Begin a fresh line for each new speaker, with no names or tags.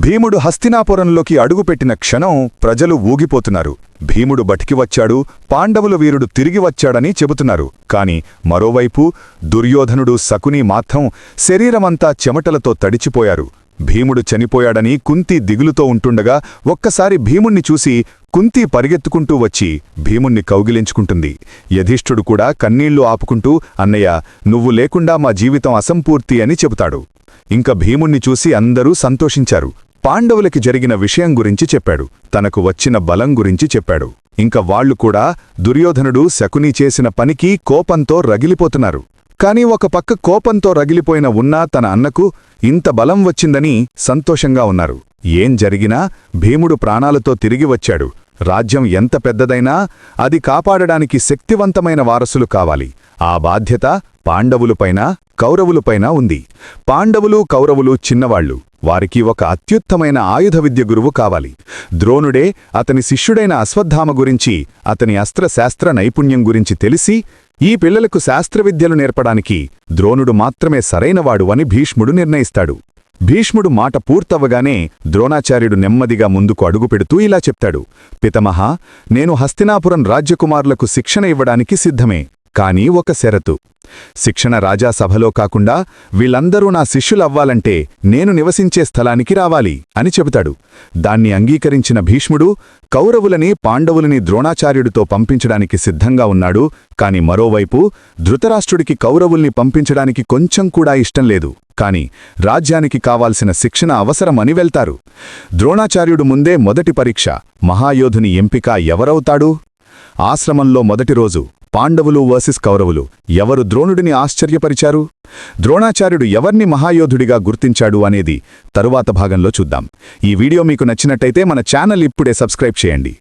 భీముడు హస్తినాపురంలోకి అడుగుపెట్టిన క్షణం ప్రజలు ఊగిపోతున్నారు. భీముడు బటికి వచ్చాడు, పాండవుల వీరుడు తిరిగి వచ్చాడని చెబుతున్నారు. కాని మరోవైపు దుర్యోధనుడు శకుని మాత్రం శరీరమంతా చెమటలతో తడిచిపోయారు. భీముడు చనిపోయాడని కుంతి దిగులుతో ఉంటుండగా ఒక్కసారి భీముణ్ణి చూసి కుంతి పరిగెత్తుకుంటూ వచ్చి భీముణ్ణి కౌగిలించుకుంటుంది. యధిష్ఠుడు కూడా కన్నీళ్లు ఆపుకుంటూ, అన్నయ్య, నువ్వు లేకుండా మా జీవితం అసంపూర్తి అని చెబుతాడు. ఇంక భీముణ్ణి చూసి అందరూ సంతోషించారు. పాండవులకి జరిగిన విషయం గురించి చెప్పాడు, తనకు వచ్చిన బలం గురించి చెప్పాడు. ఇంక వాళ్లు కూడా దుర్యోధనుడు శకుని చేసిన పనికి కోపంతో రగిలిపోతున్నారు. కాని ఒక పక్క కోపంతో రగిలిపోయిన ఉన్నా తన అన్నకు ఇంత బలం వచ్చిందని సంతోషంగా ఉన్నారు. ఏం జరిగినా భీముడు ప్రాణాలతో తిరిగి వచ్చాడు. రాజ్యం ఎంత పెద్దదైనా అది కాపాడడానికి శక్తివంతమైన వారసులు కావాలి. ఆ బాధ్యత పాండవులపైన కౌరవులపైన ఉంది. పాండవులు కౌరవులు చిన్నవాళ్లు, వారికి ఒక అత్యుత్తమైన ఆయుధ విద్య గురువు కావాలి. ద్రోణుడే అతని శిష్యుడైన అశ్వత్థామ గురించి, అతని అస్త్రశాస్త్ర నైపుణ్యం గురించి తెలిసి ఈ పిల్లలకు శాస్త్రవిద్యలు నేర్పడానికి ద్రోణుడు మాత్రమే సరైనవాడు అని భీష్ముడు నిర్ణయిస్తాడు. భీష్ముడు మాట పూర్తవగానే ద్రోణాచార్యుడు నెమ్మదిగా ముందుకు అడుగుపెడుతూ ఇలా చెప్తాడు, పితమహా, నేను హస్తినాపురం రాజ్యకుమారులకు శిక్షణ ఇవ్వడానికి సిద్ధమే. కానీ ఒక షరతు. శిక్షణ రాజాసభలో కాకుండా వీళ్ళందరూ నా శిష్యులవ్వాలంటే నేను నివసించే స్థలానికి రావాలి అని చెబుతాడు. దాన్ని అంగీకరించిన భీష్ముడు కౌరవులని పాండవులని ద్రోణాచార్యుడితో పంపించడానికి సిద్ధంగా ఉన్నాడు. కాని మరోవైపు ధృతరాష్ట్రుడికి కౌరవుల్ని పంపించడానికి కొంచెం కూడా ఇష్టం లేదు. కాని రాజ్యానికి కావాల్సిన శిక్షణ అవసరమని వెళ్తారు. ద్రోణాచార్యుడు ముందే మొదటి పరీక్ష, మహాయోధుని ఎంపిక ఎవరవుతాడు? ఆశ్రమంలో మొదటి రోజు పాండవులు వర్సెస్ కౌరవులు. ఎవరు ద్రోణుడిని ఆశ్చర్యపరిచారు? ద్రోణాచార్యుడు ఎవర్ని మహాయోధుడిగా గుర్తించాడు అనేది తరువాత భాగంలో చూద్దాం. ఈ వీడియో మీకు నచ్చినట్టయితే మన ఛానల్ ఇప్పుడే సబ్స్క్రైబ్ చేయండి.